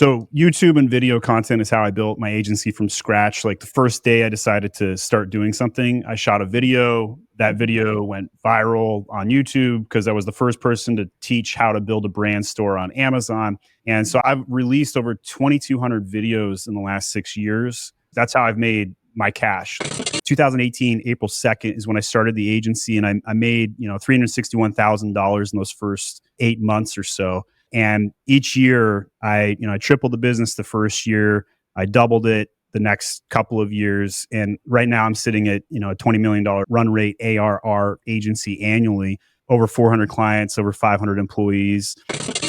So YouTube and video content is how I built my agency from scratch. Like the first day I decided to start doing something, I shot a video. That video went viral on YouTube because I was the first person to teach how to build a brand store on Amazon. And so I've released over 2,200 videos in the last 6 years. That's how I've made my cash. 2018, April 2nd is when I started the agency, and I made, $361,000 in those first 8 months or so. And each year I tripled the business the first year, I doubled it the next couple of years. And right now I'm sitting at, a $20 million run rate ARR agency annually, over 400 clients, over 500 employees.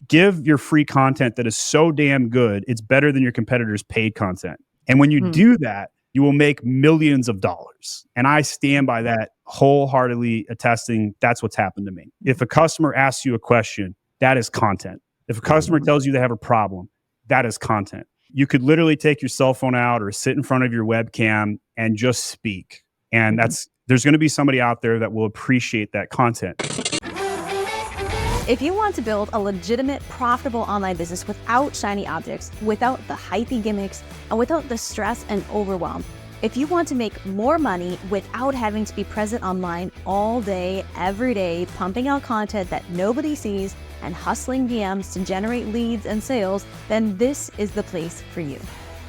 Give your free content that is so damn good, it's better than your competitors' paid content. And when you do that, you will make millions of dollars. And I stand by that wholeheartedly, attesting that's what's happened to me. If a customer asks you a question, that is content. If a customer tells you they have a problem, that is content. You could literally take your cell phone out or sit in front of your webcam and just speak. And there's going to be somebody out there that will appreciate that content. If you want to build a legitimate, profitable online business without shiny objects, without the hypey gimmicks, and without the stress and overwhelm, if you want to make more money without having to be present online all day, every day, pumping out content that nobody sees and hustling DMs to generate leads and sales, then this is the place for you.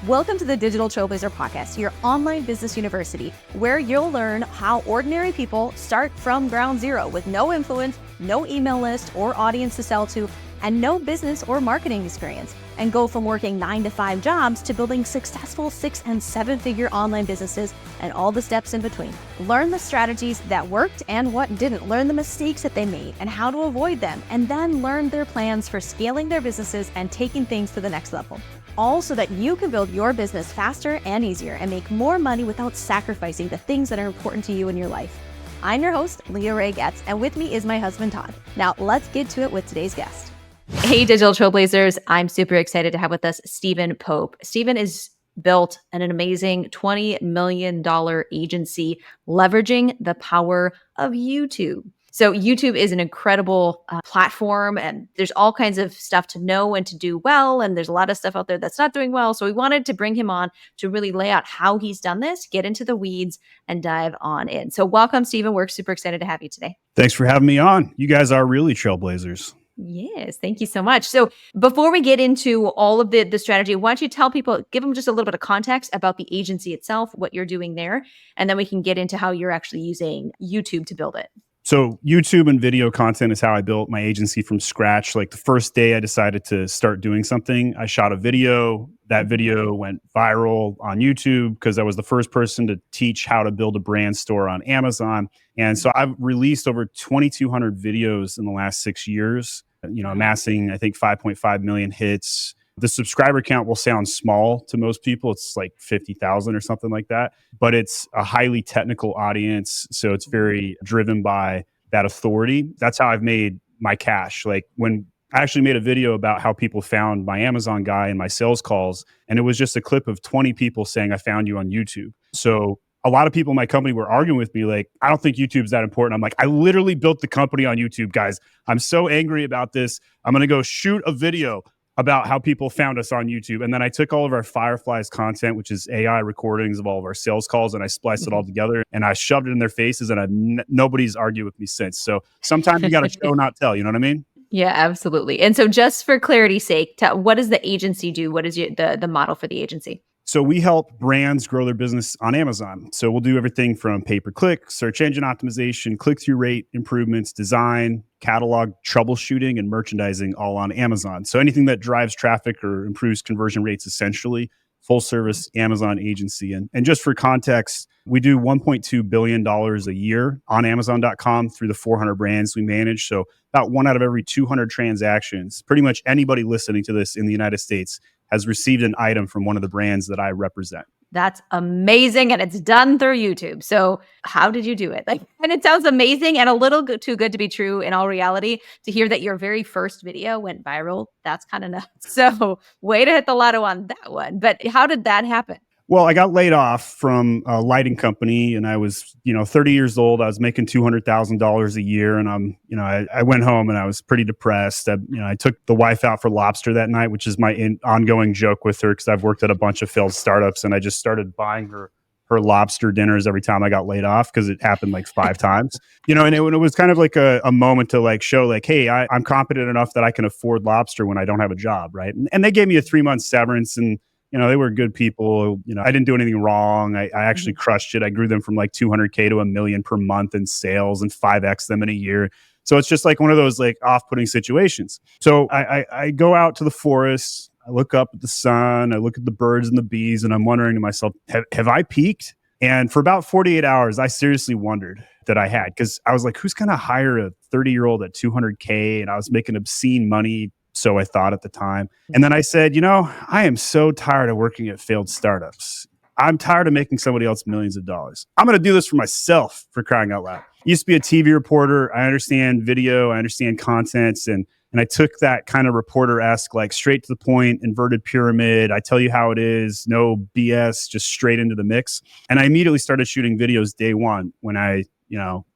Welcome to the Digital Trailblazer Podcast, your online business university, where you'll learn how ordinary people start from ground zero with no influence, no email list or audience to sell to, and no business or marketing experience, and go from working 9-to-5 jobs to building successful 6- and 7-figure online businesses and all the steps in between. Learn the strategies that worked and what didn't. Learn the mistakes that they made and how to avoid them, and then learn their plans for scaling their businesses and taking things to the next level. All so that you can build your business faster and easier and make more money without sacrificing the things that are important to you in your life. I'm your host, Leah Ray Getz, and with me is my husband, Todd. Now, let's get to it with today's guest. Hey, Digital Trailblazers. I'm super excited to have with us Stephen Pope. Stephen is built an amazing $20 million agency leveraging the power of YouTube. So YouTube is an incredible platform, and there's all kinds of stuff to know and to do well. And there's a lot of stuff out there that's not doing well. So we wanted to bring him on to really lay out how he's done this, get into the weeds, and dive on in. So welcome, Stephen. We're super excited to have you today. Thanks for having me on. You guys are really trailblazers. Yes, thank you so much. So before we get into all of the strategy, why don't you tell people, give them just a little bit of context about the agency itself, what you're doing there, and then we can get into how you're actually using YouTube to build it. So YouTube and video content is how I built my agency from scratch. Like the first day I decided to start doing something, I shot a video. That video went viral on YouTube because I was the first person to teach how to build a brand store on Amazon. And so I've released over 2,200 videos in the last 6 years, amassing, I think, 5.5 million hits. The subscriber count will sound small to most people. It's like 50,000 or something like that, but it's a highly technical audience. So it's very driven by that authority. That's how I've made my cash. Like when I actually made a video about how people found my Amazon guy in my sales calls, and it was just a clip of 20 people saying, I found you on YouTube. So a lot of people in my company were arguing with me, like, I don't think YouTube's that important. I'm like, I literally built the company on YouTube, guys. I'm so angry about this. I'm going to go shoot a video about how people found us on YouTube. And then I took all of our Fireflies content, which is AI recordings of all of our sales calls, and I spliced it all together and I shoved it in their faces, and nobody's argued with me since. So sometimes you got to show, not tell, you know what I mean? Yeah, absolutely. And so just for clarity's sake, what does the agency do? What is the model for the agency? So we help brands grow their business on Amazon. So we'll do everything from pay-per-click, search engine optimization, click-through rate improvements, design, catalog troubleshooting, and merchandising, all on Amazon. So anything that drives traffic or improves conversion rates, essentially, full service Amazon agency. And just for context, we do $1.2 billion a year on Amazon.com through the 400 brands we manage. So about 1 out of every 200 transactions, pretty much anybody listening to this in the United States has received an item from one of the brands that I represent. That's amazing. And it's done through YouTube. So how did you do it? And it sounds amazing and a little too good to be true in all reality to hear that your very first video went viral. That's kind of nuts. So way to hit the lotto on that one. But how did that happen? Well, I got laid off from a lighting company and I was, 30 years old. I was making $200,000 a year. And I went home and I was pretty depressed. I took the wife out for lobster that night, which is my ongoing joke with her because I've worked at a bunch of failed startups and I just started buying her lobster dinners every time I got laid off because it happened like 5 times, and it was kind of like a moment to like show like, hey, I'm competent enough that I can afford lobster when I don't have a job. Right. And they gave me a 3-month severance and they were good people. I didn't do anything wrong. I actually crushed it. I grew them from like 200K to 1 million per month in sales and 5X them in a year. So it's just like one of those like off-putting situations. So I go out to the forest. I look up at the sun. I look at the birds and the bees, and I'm wondering to myself, have I peaked? And for about 48 hours, I seriously wondered that I had, because I was like, who's going to hire a 30-year-old at 200K? And I was making obscene money. So I thought at the time. And then I said, I am so tired of working at failed startups. I'm tired of making somebody else millions of dollars. I'm going to do this for myself, for crying out loud. Used to be a TV reporter. I understand video. I understand contents. And I took that kind of reporter-esque, like straight to the point, inverted pyramid. I tell you how it is, no BS, just straight into the mix. And I immediately started shooting videos day one when I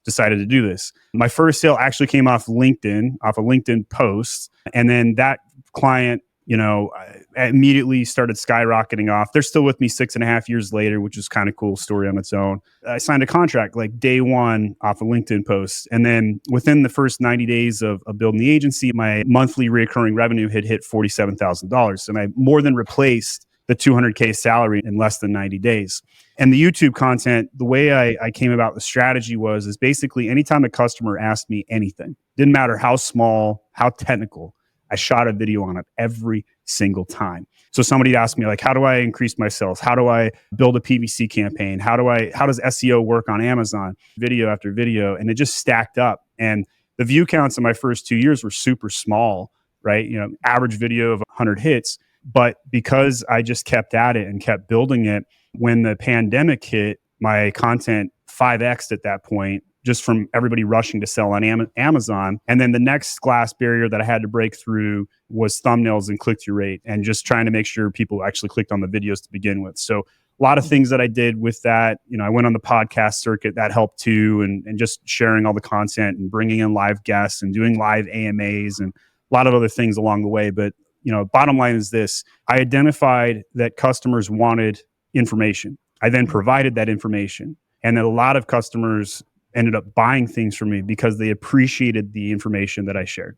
decided to do this. My first sale actually came off a LinkedIn post. And then that client, immediately started skyrocketing off. They're still with me 6.5 years later, which is kind of cool story on its own. I signed a contract like day one off a LinkedIn post. And then within the first 90 days of building the agency, my monthly recurring revenue had hit $47,000. And I more than replaced the 200K salary in less than 90 days. And the YouTube content, the way I came about the strategy is basically anytime a customer asked me anything, didn't matter how small, how technical, I shot a video on it every single time. So somebody asked me like, how do I increase my sales? How do I build a PPC campaign? How does SEO work on Amazon? Video after video. And it just stacked up. And the view counts in my first 2 years were super small, right? Average video of 100 hits. But because I just kept at it and kept building it, when the pandemic hit, my content 5X'd at that point, just from everybody rushing to sell on Amazon. And then the next glass barrier that I had to break through was thumbnails and click-through rate, and just trying to make sure people actually clicked on the videos to begin with. So a lot of things that I did with that. I went on the podcast circuit, that helped too, and just sharing all the content and bringing in live guests and doing live AMAs and a lot of other things along the way. But bottom line is this: I identified that customers wanted information. I then provided that information, and then a lot of customers ended up buying things from me because they appreciated the information that I shared.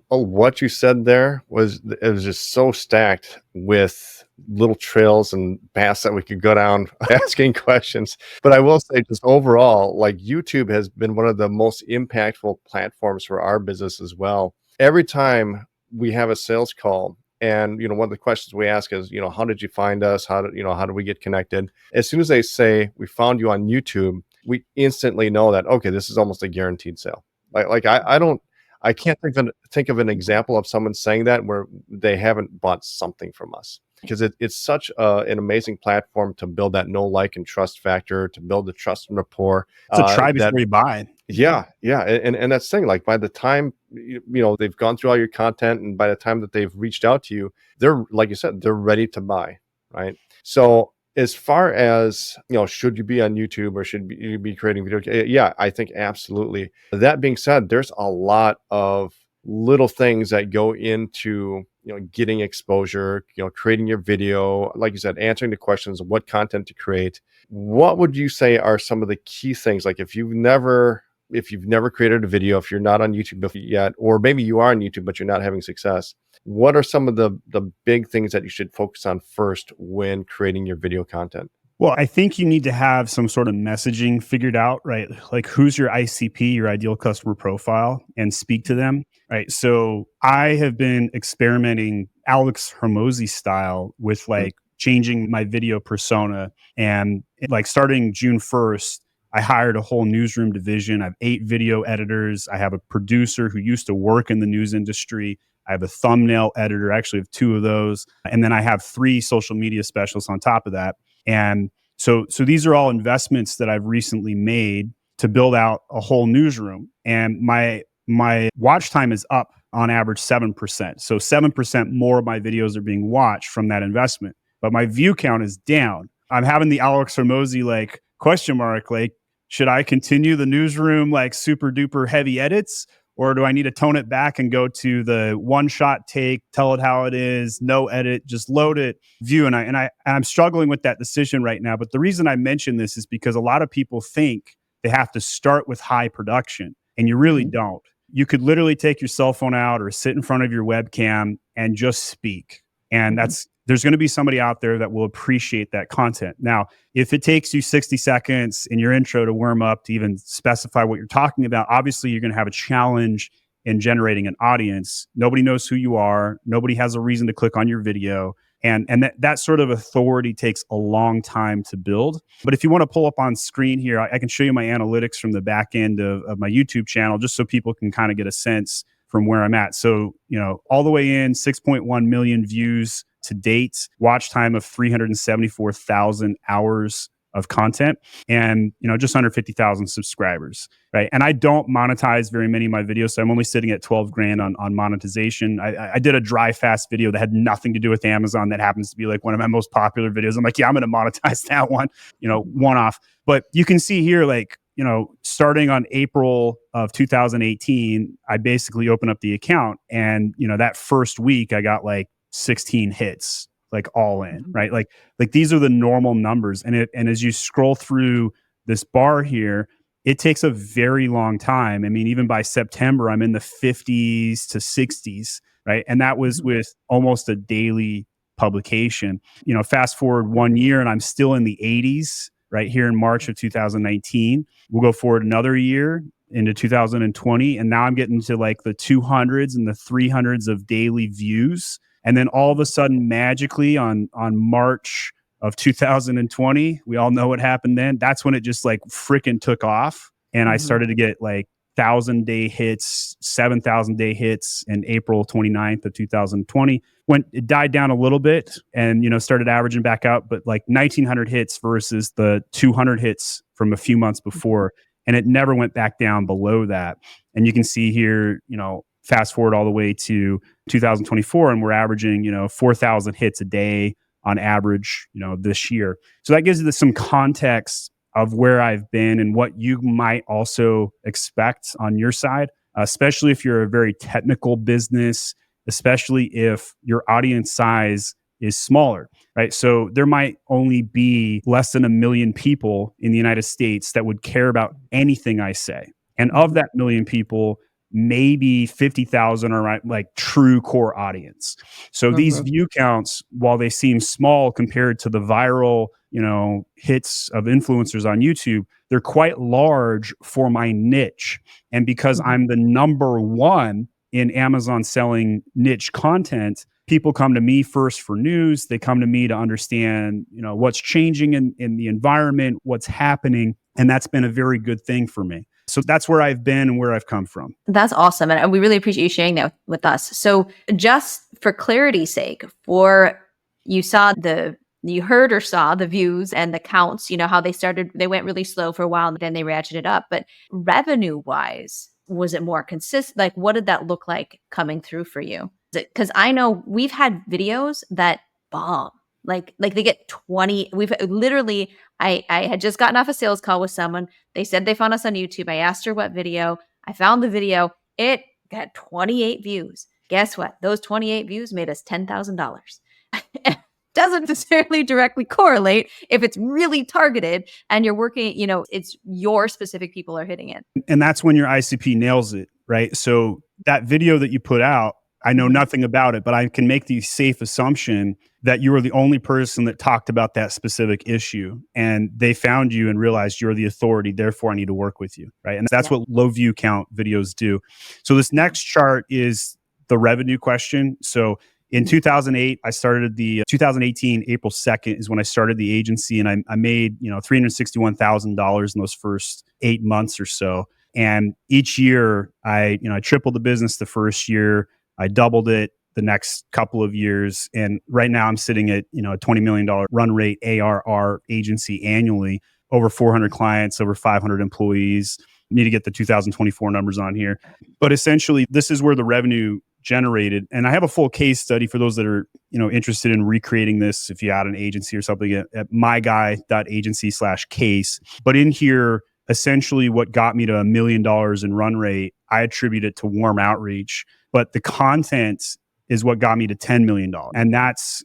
Oh, what you said there was just so stacked with little trails and paths that we could go down asking questions. But I will say, just overall, like, YouTube has been one of the most impactful platforms for our business as well. Every time we have a sales call, and one of the questions we ask is, how did you find us? How do we get connected? As soon as they say we found you on YouTube, we instantly know that, okay, this is almost a guaranteed sale. I can't think of an example of someone saying that where they haven't bought something from us, because it's such an amazing platform to build that know, like, and trust factor, to build the trust and rapport. It's a try before you buy. Yeah. And that's the thing, like, by the time, they've gone through all your content, and by the time that they've reached out to you, they're, like you said, they're ready to buy. Right. So as far as, should you be on YouTube or should you be creating video? Yeah, I think absolutely. That being said, there's a lot of little things that go into, getting exposure, creating your video, like you said, answering the questions of what content to create. What would you say are some of the key things? Like, if you've never created a video, if you're not on YouTube yet, or maybe you are on YouTube, but you're not having success, what are some of the big things that you should focus on first when creating your video content? Well, I think you need to have some sort of messaging figured out, right? Like, who's your ICP, your ideal customer profile, and speak to them, right? So I have been experimenting Alex Hormozy style with like changing my video persona. And like starting June 1st, I hired a whole newsroom division. I have 8 video editors. I have a producer who used to work in the news industry. I have a thumbnail editor. I actually have 2 of those. And then I have 3 social media specialists on top of that. And so these are all investments that I've recently made to build out a whole newsroom. And my watch time is up on average 7%. So 7% more of my videos are being watched from that investment. But my view count is down. I'm having the Alex Hormozy like question mark, like, should I continue the newsroom like super duper heavy edits? Or do I need to tone it back and go to the one shot take, tell it how it is, no edit, just load it, view? I'm struggling with that decision right now. But the reason I mention this is because a lot of people think they have to start with high production, and you really don't. You could literally take your cell phone out or sit in front of your webcam and just speak. And there's going to be somebody out there that will appreciate that content. Now, if it takes you 60 seconds in your intro to warm up to even specify what you're talking about, obviously you're going to have a challenge in generating an audience. Nobody knows who you are. Nobody has a reason to click on your video. And that sort of authority takes a long time to build. But if you want to pull up on screen here, I can show you my analytics from the back end of my YouTube channel, just so people can kind of get a sense from where I'm at. So, all the way in, 6.1 million views to date, watch time of 374,000 hours of content, and just under 50,000 subscribers, right? And I don't monetize very many of my videos, so I'm only sitting at 12 grand on monetization. I did a dry fast video that had nothing to do with Amazon that happens to be like one of my most popular videos. I'm like, yeah, I'm going to monetize that one, one off. But you can see here, like, starting on April of 2018, I basically opened up the account, and that first week I got like 16 hits, like all in, right? Like these are the normal numbers. And as you scroll through this bar here, it takes a very long time. I mean, even by September, I'm in the 50s to 60s, right? And that was with almost a daily publication. Fast forward 1 year and I'm still in the 80s, right here in March of 2019. We'll go forward another year into 2020. And now I'm getting to like the 200s and the 300s of daily views. And then all of a sudden, magically on March of 2020, we all know what happened then. That's when it just like freaking took off. And I started to get like 1,000-day hits, 7,000-day hits in April 29th of 2020. When it died down a little bit and, started averaging back out, but like 1,900 hits versus the 200 hits from a few months before. And it never went back down below that. And you can see here, fast forward all the way to 2024, and we're averaging, 4,000 hits a day on average, this year. So that gives you some context of where I've been and what you might also expect on your side, especially if you're a very technical business, especially if your audience size is smaller, right? So there might only be less than 1 million people in the United States that would care about anything I say. And of that 1 million people, maybe 50,000 are like true core audience. So these view counts, while they seem small compared to the viral, hits of influencers on YouTube, they're quite large for my niche. And because I'm the number one in Amazon selling niche content, people come to me first for news. They come to me to understand, what's changing in the environment, what's happening. And that's been a very good thing for me. So that's where I've been and where I've come from. That's awesome. And we really appreciate you sharing that with us. So just for clarity's sake, you heard or saw the views and the counts, how they went really slow for a while and then they ratcheted up. But revenue wise, was it more consistent? Like, what did that look like coming through for you? Because I know we've had videos that bomb. Like they get 20. We've literally, I had just gotten off a sales call with someone. They said they found us on YouTube. I asked her what video. I found the video. It got 28 views. Guess what? Those 28 views made us $10,000. Doesn't necessarily directly correlate if it's really targeted and you're working, it's your specific people are hitting it. And that's when your ICP nails it, right? So that video that you put out, I know nothing about it, but I can make the safe assumption that you were the only person that talked about that specific issue, and they found you and realized you're the authority, therefore I need to work with you, right? And that's what low view count videos do. So this next chart is the revenue question. So in 2008, I started 2018, April 2nd is when I started the agency, and I made, $361,000 in those first 8 months or so. And each year I tripled the business the first year. I doubled it the next couple of years. And right now I'm sitting at, a $20 million run rate ARR agency annually, over 400 clients, over 500 employees. Need to get the 2024 numbers on here. But essentially, this is where the revenue generated. And I have a full case study for those that are, interested in recreating this. If you had an agency or something at myguy.agency/case. But in here, essentially what got me to $1 million in run rate, I attribute it to warm outreach. But the content is what got me to $10 million. And that's,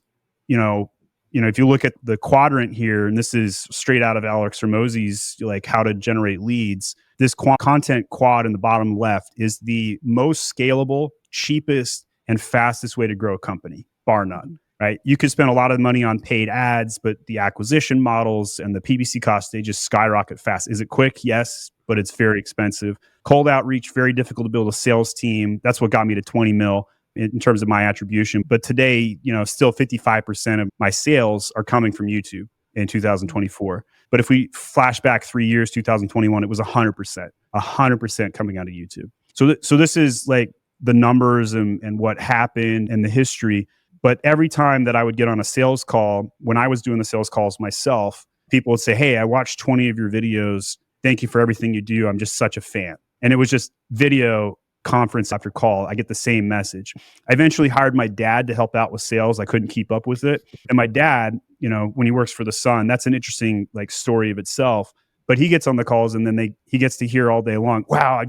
if you look at the quadrant here, and this is straight out of Alex Hormozi's, like how to generate leads, this content quad in the bottom left is the most scalable, cheapest, and fastest way to grow a company, bar none, right? You could spend a lot of money on paid ads, but the acquisition models and the PPC costs, they just skyrocket fast. Is it quick? Yes, but it's very expensive. Cold outreach, very difficult to build a sales team. That's what got me to 20 mil. In terms of my attribution. But today, still 55% of my sales are coming from YouTube in 2024. But if we flash back 3 years, 2021, it was 100% coming out of YouTube. So this is like the numbers and what happened and the history. But every time that I would get on a sales call, when I was doing the sales calls myself, people would say, "Hey, I watched 20 of your videos. Thank you for everything you do. I'm just such a fan." And it was just video conference after call. I get the same message. I eventually hired my dad to help out with sales. I couldn't keep up with it. And my dad, when he works for the Sun, that's an interesting story of itself. But he gets on the calls and then he gets to hear all day long, "Wow,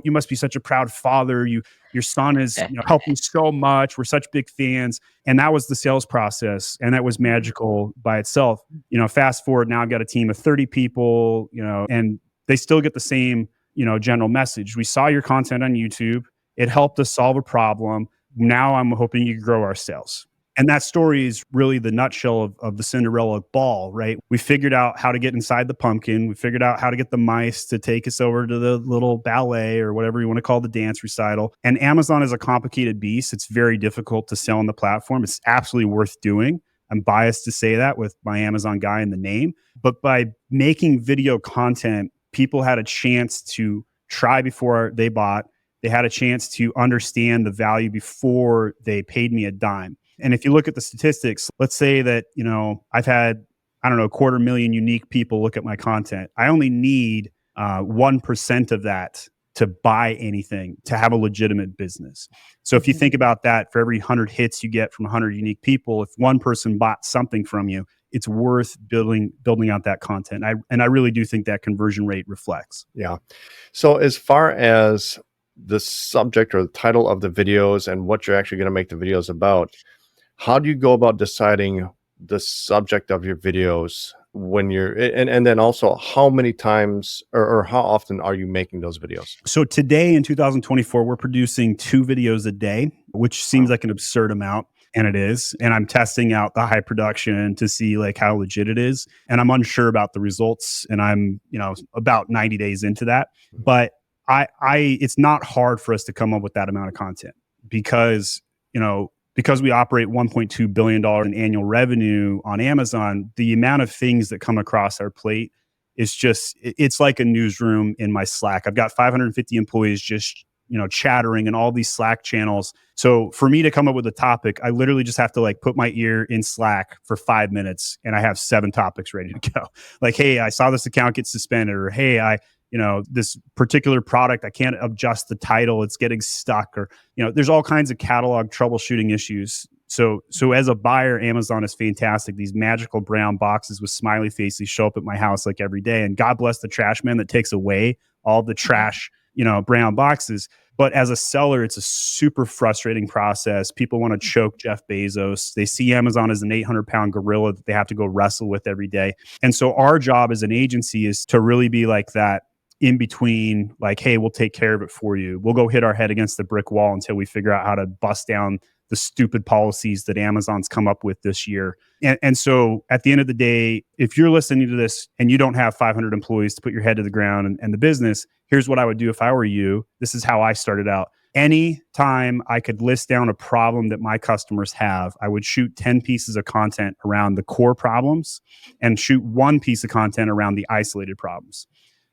you must be such a proud father. Your son is helped me so much. We're such big fans." And that was the sales process. And that was magical by itself. Fast forward, now I've got a team of 30 people, and they still get the same general message. "We saw your content on YouTube. It helped us solve a problem. Now I'm hoping you can grow our sales." And that story is really the nutshell of the Cinderella ball, right? We figured out how to get inside the pumpkin. We figured out how to get the mice to take us over to the little ballet or whatever you want to call the dance recital. And Amazon is a complicated beast. It's very difficult to sell on the platform. It's absolutely worth doing. I'm biased to say that with my Amazon guy in the name. But by making video content, people had a chance to try before they bought. They had a chance to understand the value before they paid me a dime. And if you look at the statistics, let's say that, I've had, 250,000 unique people look at my content. I only need 1% of that to buy anything, to have a legitimate business. So if you think about that, for every 100 hits you get from 100 unique people, if one person bought something from you, it's worth building out that content. I really do think that conversion rate reflects. Yeah. So as far as the subject or the title of the videos and what you're actually going to make the videos about, how do you go about deciding the subject of your videos when you're, and then also how many times or how often are you making those videos? So today in 2024, we're producing 2 videos a day, which seems like an absurd amount. And it is. And I'm testing out the high production to see how legit it is. And I'm unsure about the results. And I'm, about 90 days into that. But it's not hard for us to come up with that amount of content because we operate $1.2 billion in annual revenue on Amazon. The amount of things that come across our plate is it's like a newsroom in my Slack. I've got 550 employees just chattering in all these Slack channels. So for me to come up with a topic, I literally just have to put my ear in Slack for 5 minutes and I have 7 topics ready to go. Hey, I saw this account get suspended, or hey, this particular product, I can't adjust the title, it's getting stuck, or, there's all kinds of catalog troubleshooting issues. So as a buyer, Amazon is fantastic. These magical brown boxes with smiley faces show up at my house every day. And God bless the trash man that takes away all the trash, brown boxes. But as a seller, it's a super frustrating process. People want to choke Jeff Bezos. They see Amazon as an 800-pound gorilla that they have to go wrestle with every day. And so our job as an agency is to really be that in between, hey, we'll take care of it for you. We'll go hit our head against the brick wall until we figure out how to bust down the stupid policies that Amazon's come up with this year. And so at the end of the day, if you're listening to this and you don't have 500 employees to put your head to the ground and the business, here's what I would do if I were you. This is how I started out. Anytime I could list down a problem that my customers have, I would shoot 10 pieces of content around the core problems and shoot 1 piece of content around the isolated problems.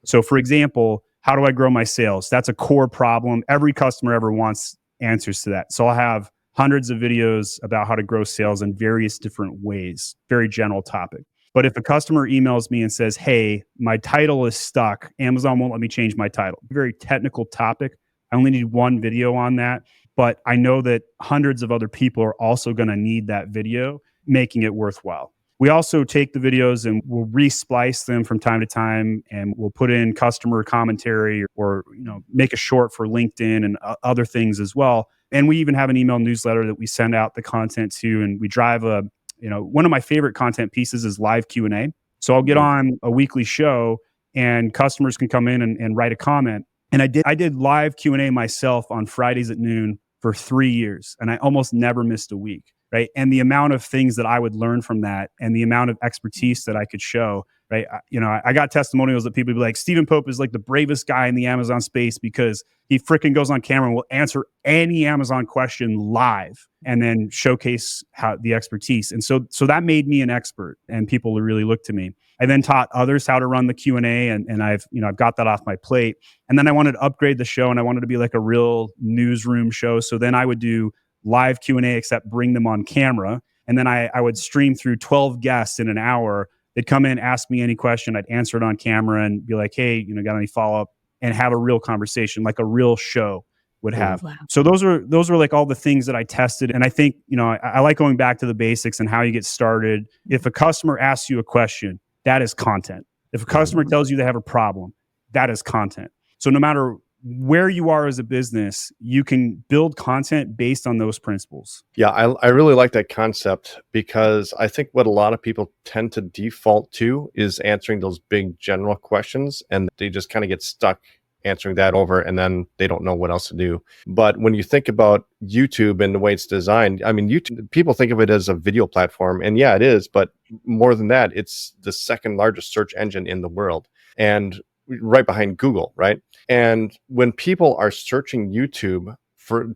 So for example, how do I grow my sales? That's a core problem. Every customer ever wants answers to that. So I'll have hundreds of videos about how to grow sales in various different ways, very general topic. But if a customer emails me and says, hey, my title is stuck, Amazon won't let me change my title. Very technical topic. I only need one video on that. But I know that hundreds of other people are also going to need that video, making it worthwhile. We also take the videos and we'll re-splice them from time to time, and we'll put in customer commentary or make a short for LinkedIn and other things as well. And we even have an email newsletter that we send out the content to, and we drive one of my favorite content pieces is live Q&A. So I'll get on a weekly show and customers can come in and write a comment. And I did live Q&A myself on Fridays at noon for 3 years, and I almost never missed a week. Right. And the amount of things that I would learn from that and the amount of expertise that I could show, right. I got testimonials that people would be like, Stephen Pope is like the bravest guy in the Amazon space because he freaking goes on camera and will answer any Amazon question live and then showcase how the expertise. And so that made me an expert and people really looked to me. I then taught others how to run the Q&A and I've got that off my plate. And then I wanted to upgrade the show and I wanted to be like a real newsroom show. So then I would do live Q&A, except bring them on camera. And then I would stream through 12 guests in an hour. They'd come in, ask me any question. I'd answer it on camera and be like, hey, got any follow-up, and have a real conversation like a real show would have. Wow. So those are like all the things that I tested. And I think, I like going back to the basics and how you get started. If a customer asks you a question, that is content. If a customer tells you they have a problem, that is content. So no matter where you are as a business, you can build content based on those principles. Yeah, I really like that concept because I think what a lot of people tend to default to is answering those big general questions, and they just kind of get stuck answering that over, and then they don't know what else to do. But when you think about YouTube and the way it's designed, I mean, YouTube, people think of it as a video platform, and yeah, it is, but more than that, it's the second largest search engine in the world. And right behind Google, right? And when people are searching YouTube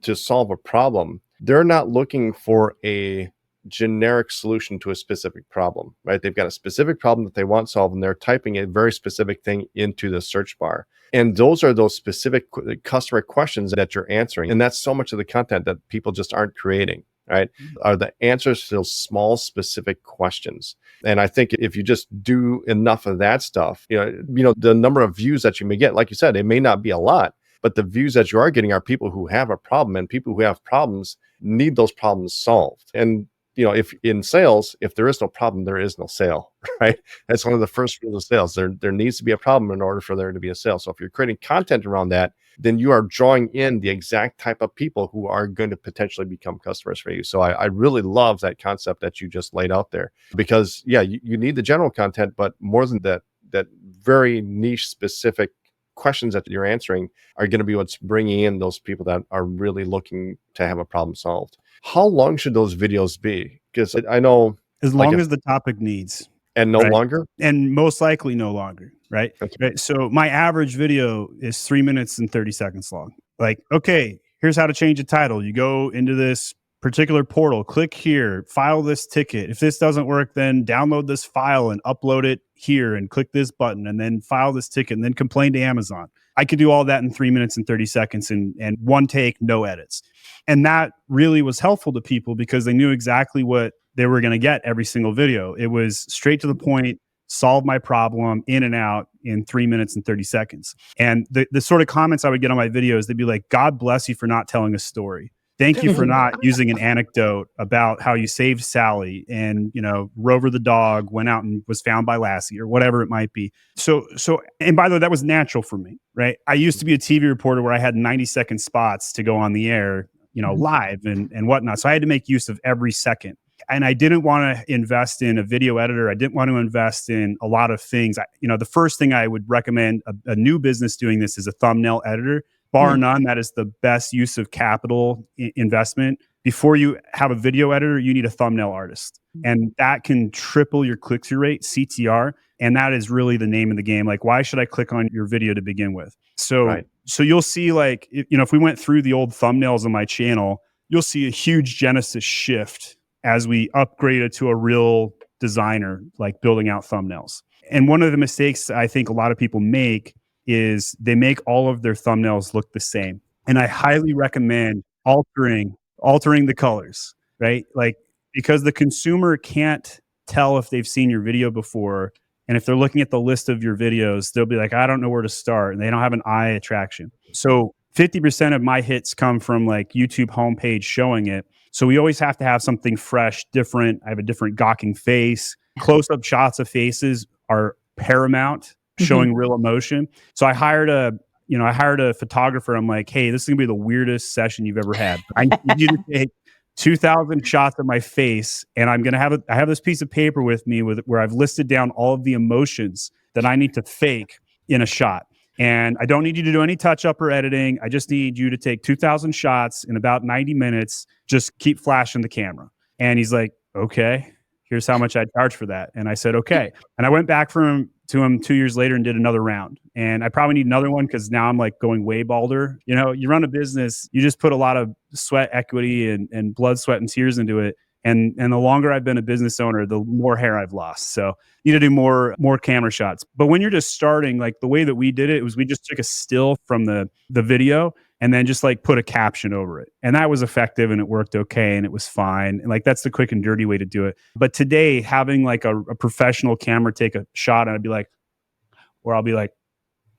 to solve a problem, they're not looking for a generic solution to a specific problem, right? They've got a specific problem that they want solved, and they're typing a very specific thing into the search bar. And those are those specific customer questions that you're answering. And that's so much of the content that people just aren't creating, right? Are the answers to those small, specific questions. And I think if you just do enough of that stuff, the number of views that you may get, like you said, it may not be a lot, but the views that you are getting are people who have a problem, and people who have problems need those problems solved. And if in sales, if there is no problem, there is no sale, right? That's one of the first rules of sales. There needs to be a problem in order for there to be a sale. So if you're creating content around that, then you are drawing in the exact type of people who are going to potentially become customers for you. So I really love that concept that you just laid out there, because yeah, you need the general content, but more than that very niche specific questions that you're answering are going to be what's bringing in those people that are really looking to have a problem solved. How long should those videos be? Because I know as long as the topic needs. And no longer? And most likely no longer, right? Okay. Right? So my average video is 3 minutes and 30 seconds long. Like, okay, here's how to change a title. You go into this particular portal, click here, file this ticket. If this doesn't work, then download this file and upload it here and click this button and then file this ticket and then complain to Amazon. I could do all that in 3 minutes and 30 seconds and one take, no edits. And that really was helpful to people because they knew exactly what they were going to get every single video. It was straight to the point, solve my problem, in and out in 3 minutes and 30 seconds. And the sort of comments I would get on my videos, they'd be like, God bless you for not telling a story. Thank you for not using an anecdote about how you saved Sally and, Rover the dog went out and was found by Lassie or whatever it might be. So, and by the way, that was natural for me, right? I used to be a TV reporter where I had 90-second spots to go on the air, live and whatnot. So I had to make use of every second. And I didn't want to invest in a video editor. I didn't want to invest in a lot of things. The first thing I would recommend a new business doing this is a thumbnail editor. Bar none, that is the best use of capital investment. Before you have a video editor, you need a thumbnail artist. And that can triple your click-through rate, CTR. And that is really the name of the game. Like, why should I click on your video to begin with? So you'll see, like, if we went through the old thumbnails on my channel, you'll see a huge genesis shift as we upgraded to a real designer, like building out thumbnails. And one of the mistakes I think a lot of people make is they make all of their thumbnails look the same. And I highly recommend altering the colors, right? Like, because the consumer can't tell if they've seen your video before. And if they're looking at the list of your videos, they'll be like, I don't know where to start. And they don't have an eye attraction. So 50% of my hits come from like YouTube homepage showing it. So we always have to have something fresh, different. I have a different gawking face. Close-up shots of faces are paramount, showing real emotion. So I hired a photographer. I'm like, hey, this is gonna be the weirdest session you've ever had. I need you to take 2,000 shots of my face, and I have this piece of paper with me where I've listed down all of the emotions that I need to fake in a shot. And I don't need you to do any touch up or editing. I just need you to take 2,000 shots in about 90 minutes. Just keep flashing the camera. And he's like, okay, here's how much I'd charge for that. And I said, okay. And I went back to him 2 years later and did another round. And I probably need another one because now I'm like going way balder. You know, you run a business, you just put a lot of sweat, equity, and blood, sweat, and tears into it. And the longer I've been a business owner, the more hair I've lost. So you need to do more camera shots. But when you're just starting, like the way that we did it was we just took a still from the video and then just like put a caption over it. And that was effective and it worked okay and it was fine. And like that's the quick and dirty way to do it. But today, having like a professional camera take a shot and I'll be like,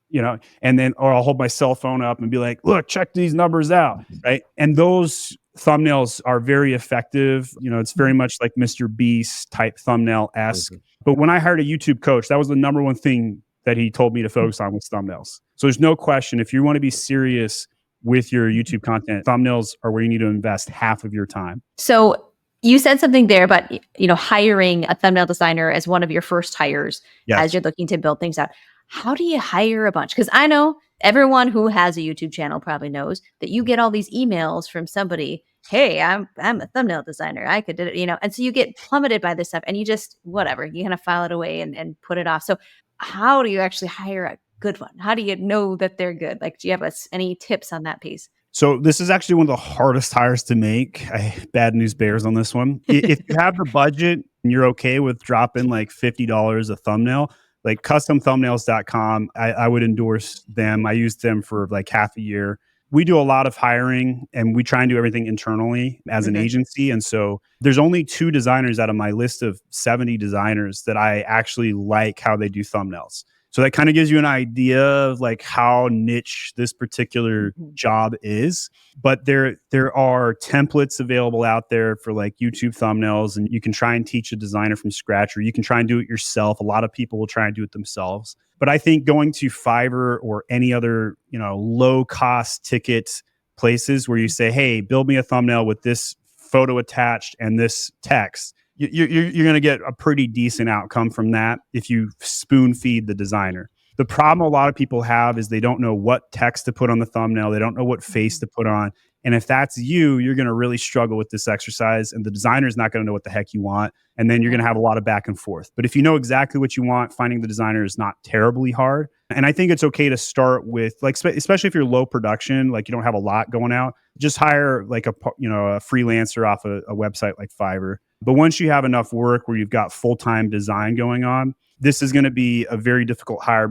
you know, and then, or I'll hold my cell phone up and be like, look, check these numbers out, right? And those thumbnails are very effective. You know, it's very much like Mr. Beast type thumbnail-esque. But when I hired a YouTube coach, that was the number one thing that he told me to focus on was thumbnails. So there's no question, if you want to be serious with your YouTube content, thumbnails are where you need to invest half of your time. So you said something there about, you know, hiring a thumbnail designer as one of your first hires as you're looking to build things out. How do you hire a bunch? Because I know everyone who has a YouTube channel probably knows that you get all these emails from somebody. Hey, I'm a thumbnail designer. I could do it, you know. And so you get plummeted by this stuff and you just, whatever, you kind of file it away and put it off. So how do you actually hire a good one? How do you know that they're good? Like, do you have any tips on that piece? So this is actually one of the hardest hires to make. Bad news bears on this one. If you have the budget and you're okay with dropping like $50 a thumbnail, like customthumbnails.com, I would endorse them. I used them for like half a year. We do a lot of hiring and we try and do everything internally as an agency. And so there's only 2 designers out of my list of 70 designers that I actually like how they do thumbnails. So that kind of gives you an idea of like how niche this particular job is. But there are templates available out there for like YouTube thumbnails, and you can try and teach a designer from scratch, or you can try and do it yourself. A lot of people will try and do it themselves. But I think going to Fiverr or any other, you know, low cost ticket places where you say, hey, build me a thumbnail with this photo attached and this text, you're going to get a pretty decent outcome from that if you spoon feed the designer. The problem a lot of people have is they don't know what text to put on the thumbnail. They don't know what face to put on. And if that's you, you're going to really struggle with this exercise, and the designer is not going to know what the heck you want. And then you're going to have a lot of back and forth. But if you know exactly what you want, finding the designer is not terribly hard. And I think it's okay to start with, like, especially if you're low production, like you don't have a lot going out, just hire like a freelancer off a website like Fiverr. But once you have enough work where you've got full-time design going on, this is going to be a very difficult hire.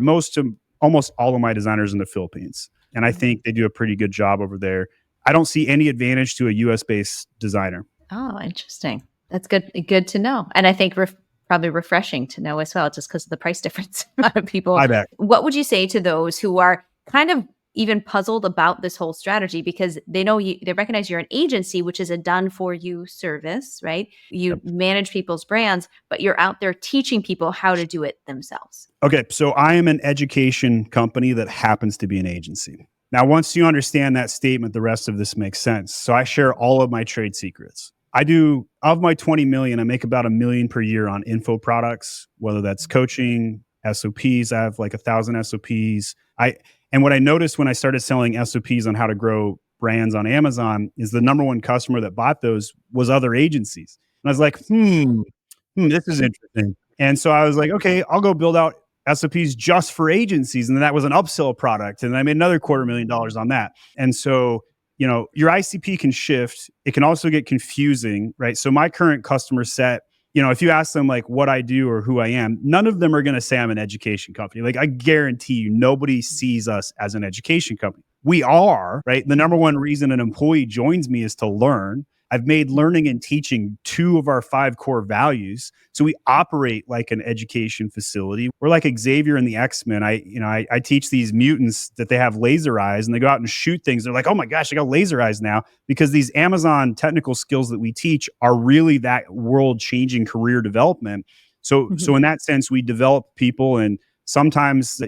Almost all of my designers in the Philippines. And I think they do a pretty good job over there. I don't see any advantage to a US-based designer. Oh, interesting. That's good to know. And I think probably refreshing to know as well, just because of the price difference. A lot of people. I bet. What would you say to those who are kind of even puzzled about this whole strategy, because they know they recognize you're an agency, which is a done for you service, right? You manage people's brands, but you're out there teaching people how to do it themselves. Okay. So I am an education company that happens to be an agency. Now, once you understand that statement, the rest of this makes sense. So I share all of my trade secrets. Of my 20 million, I make about $1 million per year on info products, whether that's coaching, SOPs. I have like 1,000 SOPs. And what I noticed when I started selling SOPs on how to grow brands on Amazon is the number one customer that bought those was other agencies. And I was like, this is interesting. And so I was like, okay, I'll go build out SOPs just for agencies. And then that was an upsell product. And I made another $250,000 on that. And so, you know, your ICP can shift. It can also get confusing, right? So my current customer set, you know, if you ask them like what I do or who I am, none of them are going to say I'm an education company. Like I guarantee you, nobody sees us as an education company. We are, right? The number one reason an employee joins me is to learn. I've made learning and teaching 2 of our 5 core values. So we operate like an education facility. We're like Xavier and the X-Men. I teach these mutants that they have laser eyes and they go out and shoot things. They're like, oh my gosh, I got laser eyes now, because these Amazon technical skills that we teach are really that world-changing career development. So in that sense, we develop people, and sometimes,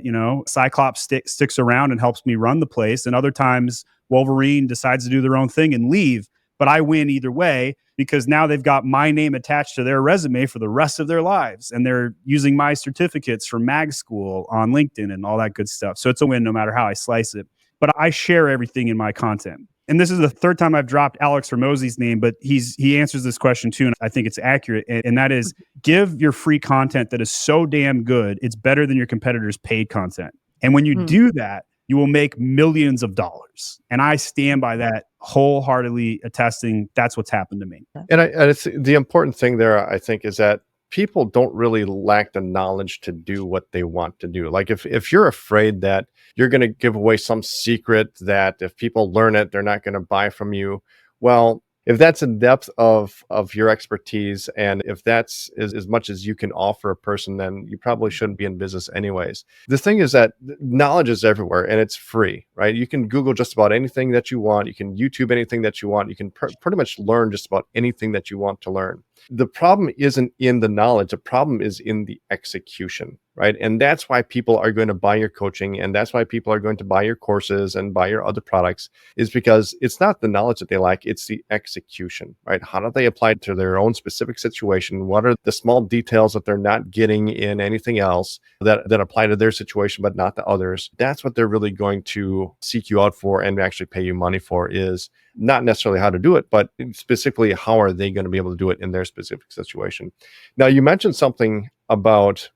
Cyclops sticks around and helps me run the place. And other times Wolverine decides to do their own thing and leave. But I win either way, because now they've got my name attached to their resume for the rest of their lives. And they're using my certificates from Mag School on LinkedIn and all that good stuff. So it's a win no matter how I slice it. But I share everything in my content. And this is the 3rd time I've dropped Alex Hormozi's name, but he answers this question too, and I think it's accurate. And that is, give your free content that is so damn good, it's better than your competitors' paid content. And when you do that, you will make millions of dollars. And I stand by that wholeheartedly, attesting that's what's happened to me. And it's the important thing there, I think, is that people don't really lack the knowledge to do what they want to do. Like if you're afraid that you're going to give away some secret that if people learn it, they're not going to buy from you. Well, if that's the depth of your expertise, and if that's as much as you can offer a person, then you probably shouldn't be in business anyways. The thing is that knowledge is everywhere and it's free, right? You can Google just about anything that you want. You can YouTube anything that you want. You can pretty much learn just about anything that you want to learn. The problem isn't in the knowledge. The problem is in the execution, right? And that's why people are going to buy your coaching, and that's why people are going to buy your courses and buy your other products, is because it's not the knowledge that they lack, it's the execution, right? How do they apply it to their own specific situation? What are the small details that they're not getting in anything else that apply to their situation but not to others? That's what they're really going to seek you out for and actually pay you money for, is not necessarily how to do it, but specifically how are they going to be able to do it in their specific situation. Now, you mentioned something about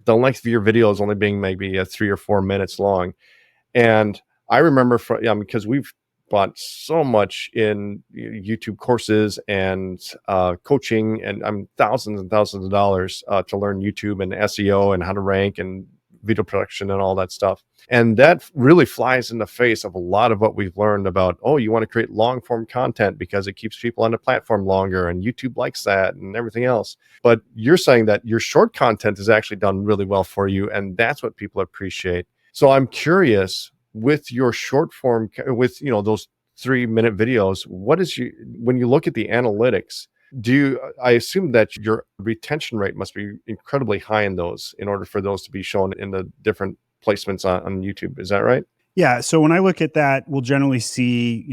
the length of your videos only being maybe 3 or 4 minutes long. And I remember because we've bought so much in YouTube courses and coaching, and thousands and thousands of dollars to learn YouTube and SEO and how to rank and video production and all that stuff. And that really flies in the face of a lot of what we've learned about, you want to create long form content because it keeps people on the platform longer and YouTube likes that and everything else. But you're saying that your short content is actually done really well for you, and that's what people appreciate. So I'm curious, with your short form, with those 3-minute videos, when you look at the analytics, I assume that your retention rate must be incredibly high in those, in order for those to be shown in the different placements on YouTube. Is that right? Yeah. So when I look at that, we'll generally see,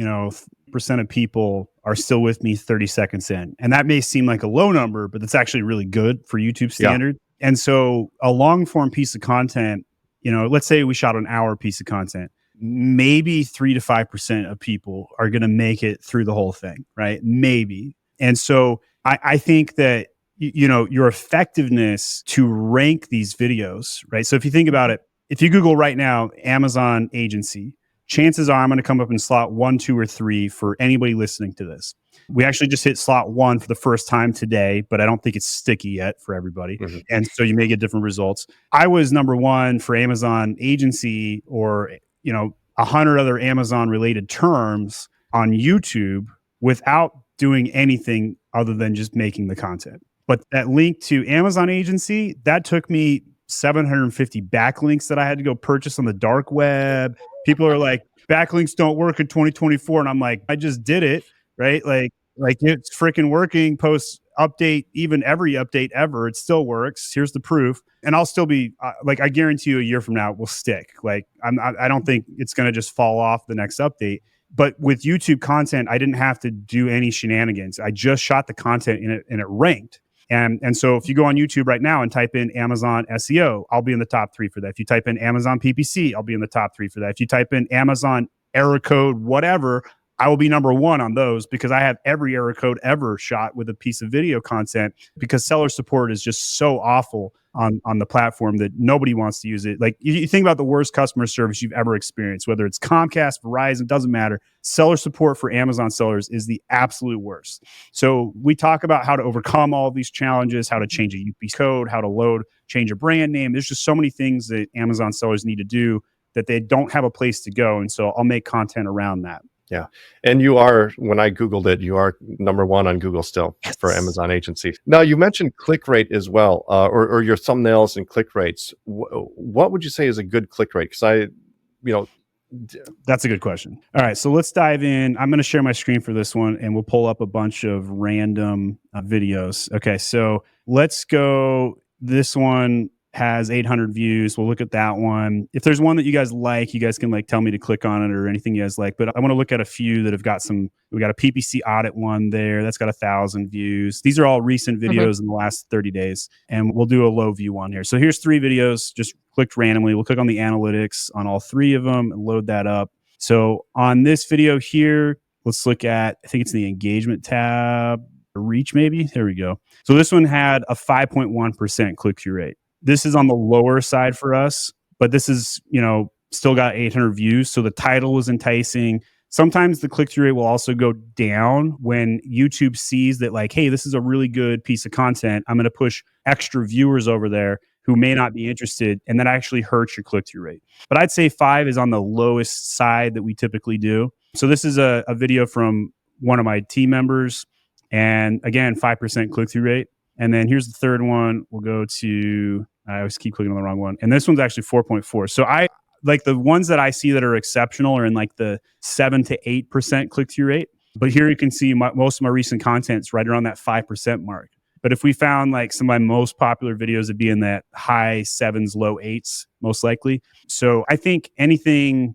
percent of people are still with me 30 seconds in. And that may seem like a low number, but that's actually really good for YouTube standard. Yeah. And so a long form piece of content, let's say we shot an hour piece of content, maybe 3 to 5% of people are going to make it through the whole thing, right? Maybe. And so I think that, your effectiveness to rank these videos, right? So if you think about it, if you Google right now, Amazon agency, chances are I'm going to come up in slot 1, 2, or 3 for anybody listening to this. We actually just hit slot 1 for the first time today, but I don't think it's sticky yet for everybody. Mm-hmm. And so you may get different results. I was number 1 for Amazon agency, or, 100 other Amazon related terms on YouTube without doing anything other than just making the content. But that link to Amazon agency, that took me 750 backlinks that I had to go purchase on the dark web. People are like, backlinks don't work in 2024. And I'm like, I just did it, right? Like it's freaking working. Post update, even every update ever, it still works. Here's the proof. And I'll still be I guarantee you a year from now it will stick. Like I don't think it's going to just fall off the next update. But with YouTube content, I didn't have to do any shenanigans. I just shot the content in it and it ranked. And so if you go on YouTube right now and type in Amazon SEO, I'll be in the top 3 for that. If you type in Amazon PPC, I'll be in the top 3 for that. If you type in Amazon error code, whatever, I will be number 1 on those, because I have every error code ever shot with a piece of video content, because seller support is just so awful on the platform that nobody wants to use it. Like you think about the worst customer service you've ever experienced, whether it's Comcast, Verizon, doesn't matter. Seller support for Amazon sellers is the absolute worst. So we talk about how to overcome all of these challenges, how to change a UP code, how to change a brand name. There's just so many things that Amazon sellers need to do that they don't have a place to go. And so I'll make content around that. Yeah. And you are, when I Googled it, you are number one on Google still for Yes. Amazon agency. Now, you mentioned click rate as well, or your thumbnails and click rates. What would you say is a good click rate? Because you know, That's a good question. All right, so let's dive in. I'm going to share my screen for this one, and we'll pull up a bunch of random videos. Okay, so let's go. This one has 800 views. We'll look at that one. If there's one that you guys like, you guys can like tell me to click on it or anything you guys like. But I want to look at a few that have got some. We got a PPC audit one there. That's got 1,000 views. These are all recent videos in the last 30 days, and we'll do a low view one here. So here's 3 videos. Just clicked randomly. We'll click on the analytics on all 3 of them and load that up. So on this video here, let's look at, I think it's the engagement tab, reach maybe. There we go. So this one had a 5.1% click-through rate. This is on the lower side for us, but this is, still got 800 views. So the title was enticing. Sometimes the click-through rate will also go down when YouTube sees that like, hey, this is a really good piece of content. I'm going to push extra viewers over there who may not be interested, and that actually hurts your click-through rate. But I'd say 5 is on the lowest side that we typically do. So this is a video from one of my team members, and again, 5% click-through rate. And then here's the third one. We'll go to, I always keep clicking on the wrong one. And this one's actually 4.4. So I like the ones that I see that are exceptional are in like the 7 to 8% click-through rate. But here you can see most of my recent content's right around that 5% mark. But if we found like some of my most popular videos would be in that high 7s, low 8s, most likely. So I think anything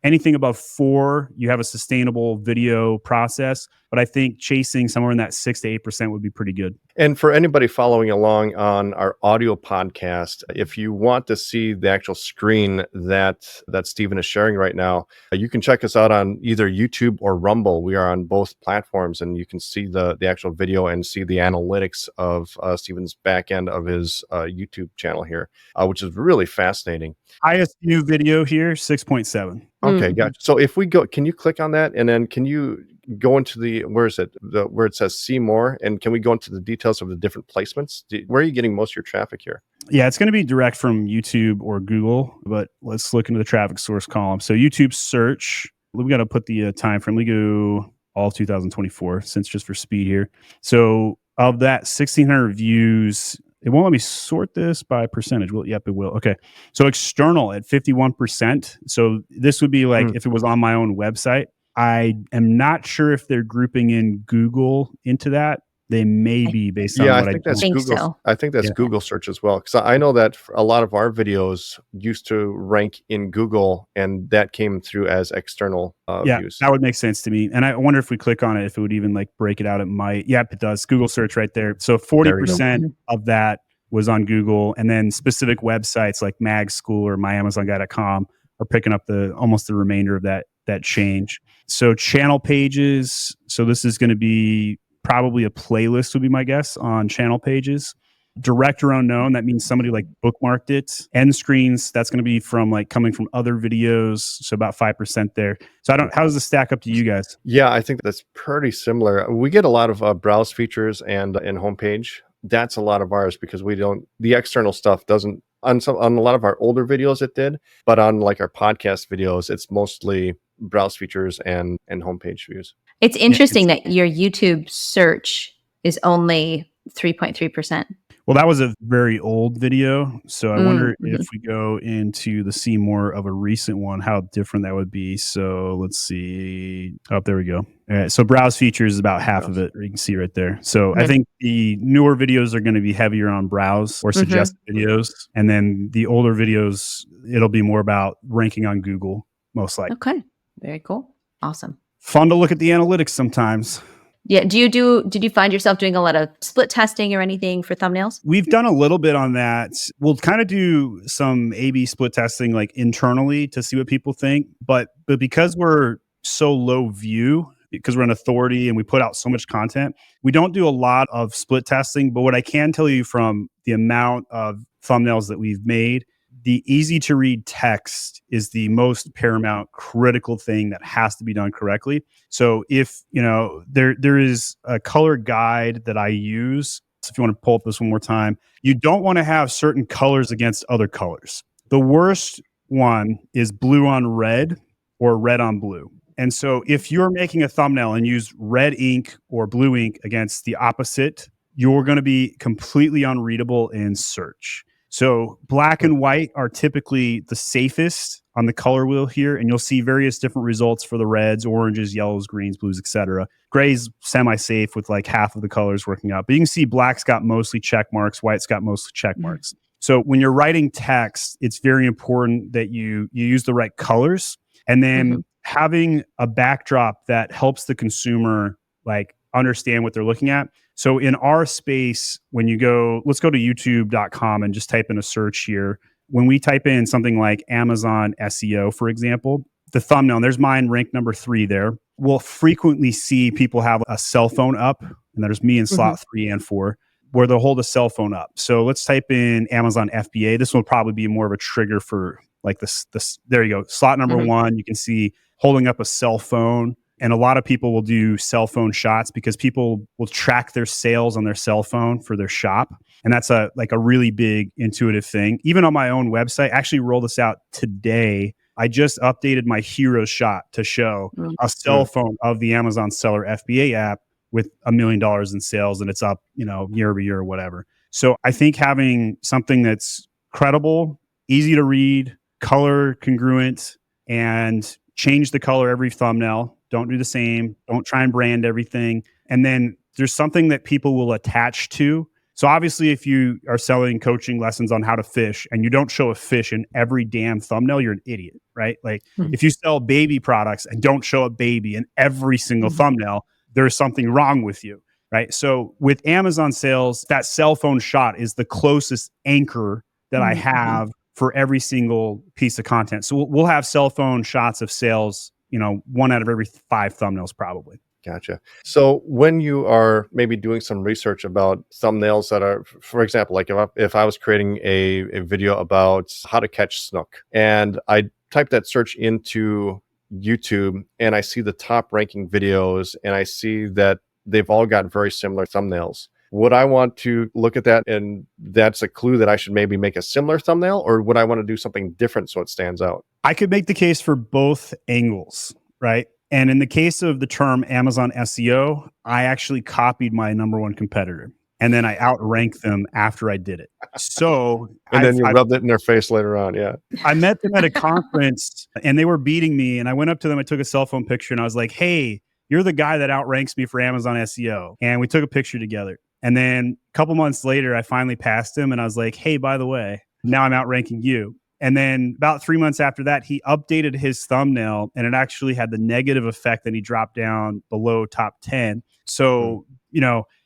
above 4, you have a sustainable video process. But I think chasing somewhere in that 6 to 8% would be pretty good. And for anybody following along on our audio podcast, if you want to see the actual screen that Stephen is sharing right now, you can check us out on either YouTube or Rumble. We are on both platforms, and you can see the actual video and see the analytics of Stephen's back end of his YouTube channel here, which is really fascinating. Highest view video here, 6.7. Okay, gotcha. So if we go, can you click on that, and then can you go into where it says see more, and can we go into the details of the different placements? Where are you getting most of your traffic here? Yeah, it's going to be direct from YouTube or Google, but let's look into the traffic source column. So YouTube search, we got to put the time frame. We go all of 2024, since just for speed here. So of that 1,600 views, it won't let me sort this by percentage. Well, yep, it will. Okay. So external at 51%. So this would be like if it was on my own website. I am not sure if they're grouping in Google into that. They may be based on what I think that's think Google. so. I think that's Google search as well. Because I know that a lot of our videos used to rank in Google, and that came through as external views. That would make sense to me. And I wonder if we click on it, if it would even like break it out. It might. Yep, it does. Google search right there. So 40% of that was on Google, and then specific websites like Mag School or myamazonguy.com are picking up almost the remainder of that change. So channel pages. So this is going to be probably a playlist would be my guess on channel pages. Director unknown, that means somebody like bookmarked it. End screens, that's going to be from like coming from other videos. So about 5% there. So how does this stack up to you guys? Yeah, I think that's pretty similar. We get a lot of browse features and homepage. That's a lot of ours because the external stuff doesn't, on a lot of our older videos it did, but on like our podcast videos, it's mostly browse features and homepage views. It's interesting that your YouTube search is only 3.3%. Well, that was a very old video. So I wonder if we go into the see more of a recent one, how different that would be. So let's see. Oh, there we go. All right. So browse features is about half of it. You can see right there. So I think the newer videos are going to be heavier on browse or suggested videos. And then the older videos, it'll be more about ranking on Google, most likely. Okay. Very cool. Awesome. Fun to look at the analytics sometimes. Yeah. Did you find yourself doing a lot of split testing or anything for thumbnails? We've done a little bit on that. We'll kind of do some A/B split testing like internally to see what people think. But because we're so low view, because we're an authority and we put out so much content, we don't do a lot of split testing. But what I can tell you from the amount of thumbnails that we've made, the easy to read text is the most paramount critical thing that has to be done correctly. So if, there is a color guide that I use. So if you want to pull up this one more time, you don't want to have certain colors against other colors. The worst one is blue on red or red on blue. And so if you're making a thumbnail and use red ink or blue ink against the opposite, you're going to be completely unreadable in search. So black and white are typically the safest on the color wheel here, and you'll see various different results for the reds, oranges, yellows, greens, blues, etc. Gray's semi-safe with like half of the colors working out, but you can see black's got mostly check marks, white's got mostly check marks. So when you're writing text, it's very important that you use the right colors, and then having a backdrop that helps the consumer like understand what they're looking at. So in our space, when you go, let's go to youtube.com and just type in a search here. When we type in something like Amazon SEO, for example, the thumbnail, and there's mine ranked number 3 there, we'll frequently see people have a cell phone up, and there's me in slot 3 and 4, where they'll hold a cell phone up. So let's type in Amazon FBA. This will probably be more of a trigger for like this. There you go. Slot number 1, you can see holding up a cell phone. And a lot of people will do cell phone shots because people will track their sales on their cell phone for their shop. And that's a really big intuitive thing. Even on my own website, I actually rolled this out today. I just updated my hero shot to show a cell phone of the Amazon Seller FBA app with $1 million in sales, and it's up, year over year or whatever. So I think having something that's credible, easy to read, color congruent, and change the color every thumbnail. Don't do the same. Don't try and brand everything. And then there's something that people will attach to. So obviously, if you are selling coaching lessons on how to fish and you don't show a fish in every damn thumbnail, you're an idiot, right? Like if you sell baby products and don't show a baby in every single thumbnail, there's something wrong with you, right? So with Amazon sales, that cell phone shot is the closest anchor that I have for every single piece of content. So we'll have cell phone shots of sales, 1 out of every 5 thumbnails probably. Gotcha. So when you are maybe doing some research about thumbnails that are, for example, like if I was creating a video about how to catch snook and I type that search into YouTube and I see the top ranking videos and I see that they've all got very similar thumbnails, would I want to look at that and that's a clue that I should maybe make a similar thumbnail, or would I want to do something different so it stands out? I could make the case for both angles, right? And in the case of the term Amazon SEO, I actually copied my number 1 competitor and then I outranked them after I did it. So and then you rubbed it in their face later on. Yeah. I met them at a conference and they were beating me. And I went up to them, I took a cell phone picture and I was like, hey, you're the guy that outranks me for Amazon SEO. And we took a picture together. And then a couple months later, I finally passed him and I was like, hey, by the way, now I'm outranking you. And then about 3 months after that, he updated his thumbnail and it actually had the negative effect that he dropped down below top 10. So,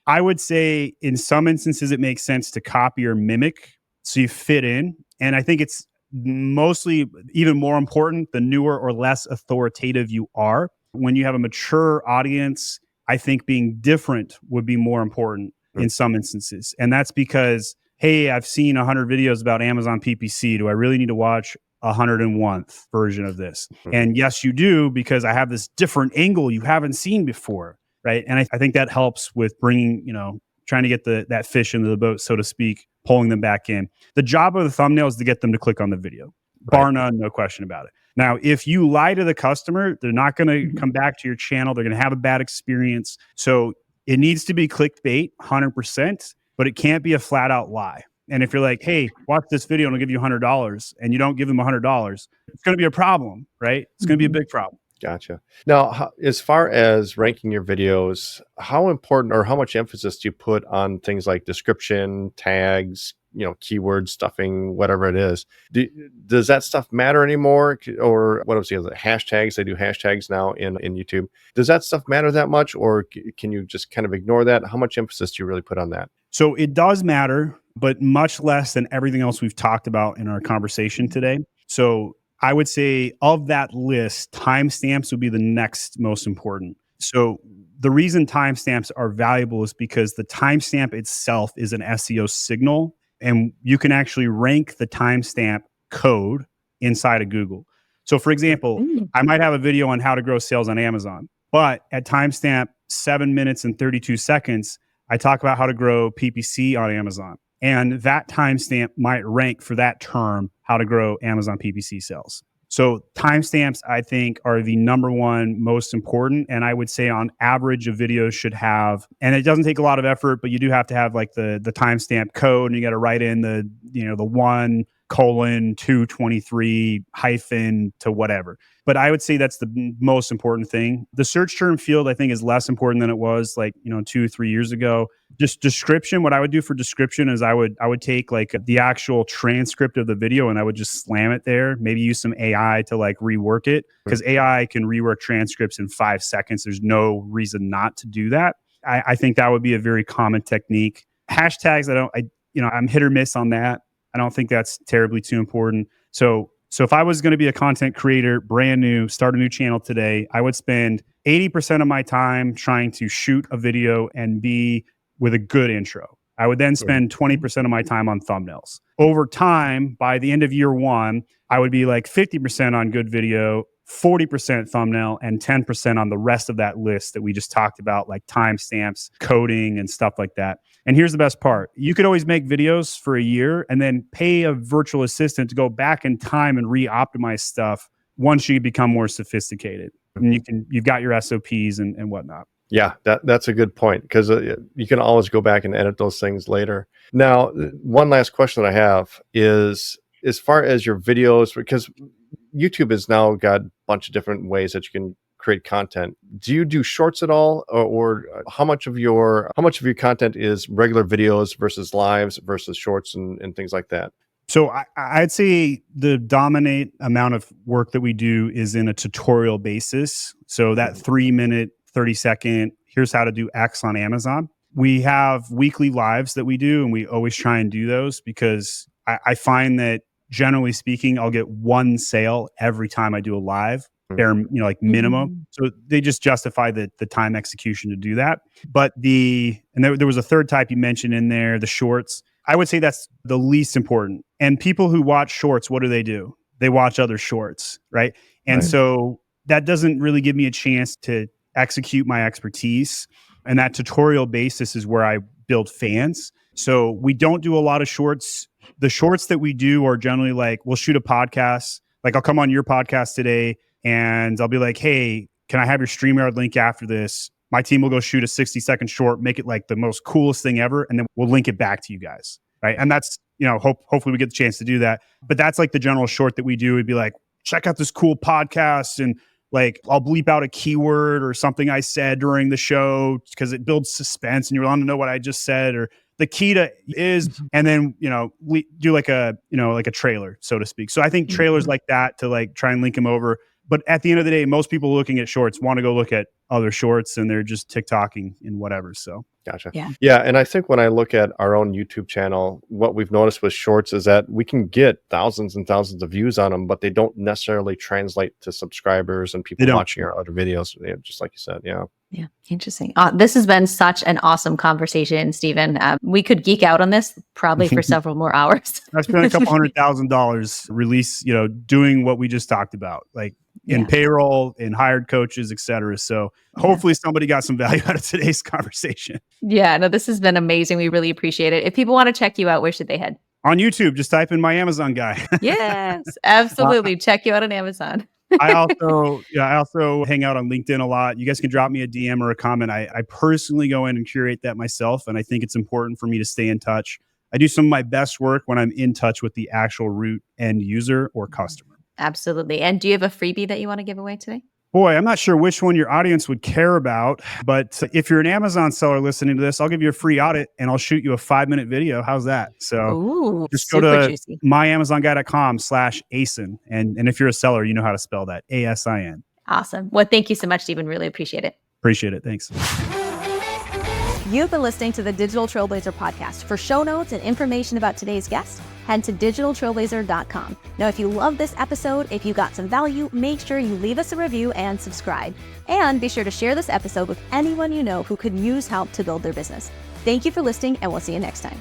I would say in some instances, it makes sense to copy or mimic so you fit in. And I think it's mostly even more important, the newer or less authoritative you are. When you have a mature audience, I think being different would be more important in some instances. And that's because, hey, I've seen 100 videos about Amazon PPC. Do I really need to watch 101th version of this? And yes, you do, because I have this different angle you haven't seen before, right? And I think that helps with bringing, trying to get that fish into the boat, so to speak, pulling them back in. The job of the thumbnail is to get them to click on the video, bar none, no question about it. Now, if you lie to the customer, they're not going to come back to your channel. They're going to have a bad experience. So it needs to be clickbait, 100%, but it can't be a flat out lie. And if you're like, hey, watch this video and I'll give you $100, and you don't give them $100, it's going to be a problem, right? It's going to be a big problem. Gotcha. Now, as far as ranking your videos, how important or how much emphasis do you put on things like description, tags, keyword stuffing, whatever it is? Does that stuff matter anymore? Or what was the hashtags? They do hashtags now in YouTube. Does that stuff matter that much, or can you just kind of ignore that? How much emphasis do you really put on that? So it does matter, but much less than everything else we've talked about in our conversation today. So I would say of that list, timestamps would be the next most important. So the reason timestamps are valuable is because the timestamp itself is an SEO signal, and you can actually rank the timestamp code inside of Google. So for example, I might have a video on how to grow sales on Amazon, but at timestamp 7 minutes and 32 seconds, I talk about how to grow PPC on Amazon. And that timestamp might rank for that term, how to grow Amazon PPC sales. So timestamps, I think, are the number one most important. And I would say on average, a video should have, and it doesn't take a lot of effort, but you do have to have like the timestamp code, and you got to write in the 1:223 hyphen to whatever. But I would say that's the most important thing. The search term field, I think, is less important than it was 2-3 years ago. Just description. What I would do for description is I would take like the actual transcript of the video and I would just slam it there. Maybe use some AI to like rework it, because AI can rework transcripts in 5 seconds. There's no reason not to do that. I think that would be a very common technique. Hashtags, I'm hit or miss on that. I don't think that's terribly too important. So if I was going to be a content creator, brand new, start a new channel today, I would spend 80% of my time trying to shoot a video and be with a good intro. I would then spend 20% of my time on thumbnails. Over time, by the end of year one, I would be like 50% on good video, 40% thumbnail, and 10% on the rest of that list that we just talked about, like timestamps, coding, and stuff like that. And here's the best part. You could always make videos for a year and then pay a virtual assistant to go back in time and re-optimize stuff once you become more sophisticated. And you've got your SOPs and whatnot. Yeah, that's a good point, because you can always go back and edit those things later. Now, one last question that I have is, as far as your videos, because YouTube has now got a bunch of different ways that you can create content. Do you do shorts at all, or how much of your content is regular videos versus lives versus shorts and things like that? So I'd say the dominant amount of work that we do is in a tutorial basis. So that 3-minute, 30-second, here's how to do X on Amazon. We have weekly lives that we do, and we always try and do those because I find that generally speaking, I'll get one sale every time I do a live, minimum. So they just justify the time execution to do that. But there was a third type you mentioned in there, the shorts. I would say that's the least important. And people who watch shorts, what do? They watch other shorts, right? And so that doesn't really give me a chance to execute my expertise. And that tutorial basis is where I build fans. So we don't do a lot of shorts. The shorts that we do are generally like, we'll shoot a podcast. Like I'll come on your podcast today and I'll be like, hey, can I have your StreamYard link after this? My team will go shoot a 60-second short, make it like the most coolest thing ever. And then we'll link it back to you guys. Right. And that's, hopefully we get the chance to do that. But that's like the general short that we do. It'd be like, check out this cool podcast, and like I'll bleep out a keyword or something I said during the show because it builds suspense and you want to know what I just said, or the key to is, and then, we do like a trailer, so to speak. So I think trailers like that to like try and link them over. But at the end of the day, most people looking at shorts want to go look at other shorts and they're just TikToking and whatever. So gotcha. Yeah. And I think when I look at our own YouTube channel, what we've noticed with shorts is that we can get thousands and thousands of views on them, but they don't necessarily translate to subscribers and people watching our other videos, just like you said. Yeah. Yeah. Interesting. This has been such an awesome conversation, Stephen. We could geek out on this probably for several more hours. I spent a couple $100,000 release, doing what we just talked about, like in payroll, in hired coaches, et cetera. So hopefully somebody got some value out of today's conversation. Yeah, no, this has been amazing. We really appreciate it. If people want to check you out, where should they head? On YouTube, just type in My Amazon Guy. Yes, absolutely. Check you out on Amazon. I also hang out on LinkedIn a lot. You guys can drop me a DM or a comment. I personally go in and curate that myself. And I think it's important for me to stay in touch. I do some of my best work when I'm in touch with the actual root end user or customer. Absolutely. And do you have a freebie that you want to give away today? Boy, I'm not sure which one your audience would care about, but if you're an Amazon seller listening to this, I'll give you a free audit and I'll shoot you a 5-minute video. How's that? So just go to myamazonguy.com/ASIN. And if you're a seller, you know how to spell that, ASIN. Awesome. Well, thank you so much, Stephen. Really appreciate it. Appreciate it. Thanks. You've been listening to the Digital Trailblazer podcast. For show notes and information about today's guest, head to digitaltrailblazer.com. Now, if you love this episode, if you got some value, make sure you leave us a review and subscribe. And be sure to share this episode with anyone you know who could use help to build their business. Thank you for listening, and we'll see you next time.